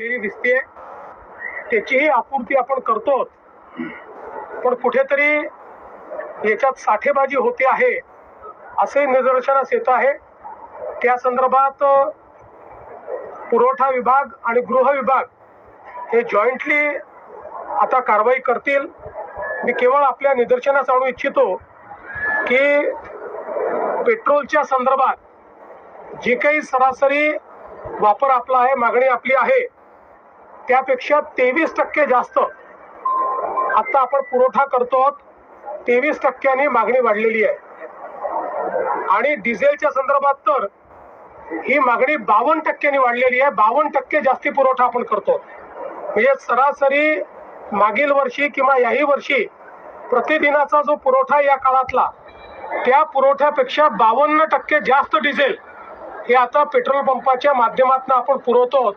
वाढलेली दिसते, त्याचीही आपूर्ती आपण करतो, पण कुठेतरी याच्यात साठेबाजी होते आहे असे निदर्शनास येत आहे। त्या संदर्भात पुरवठा विभाग आणि गृह विभाग हे जॉईंटली आता कारवाई करतील। मी केवळ आपल्या निदर्शनास आणू इच्छितो की पेट्रोलच्या संदर्भात जे काही सरासरी वापर आपला आहे, मागणी आपली आहे, त्यापेक्षा 23% जास्त आता आपण पुरवठा करतो, 23% मागणी वाढलेली आहे। आणि डिझेलच्या संदर्भात तर ही मागणी 52% वाढलेली आहे, 52% जास्ती पुरवठा आपण करतो। म्हणजे सरासरी मागील वर्षी किंवा याही वर्षी प्रतिदिनाचा जो पुरवठा या काळातला, त्या पुरवठ्यापेक्षा 52% जास्त डिझेल हे आता पेट्रोल पंपाच्या माध्यमातून आपण पुरवतो।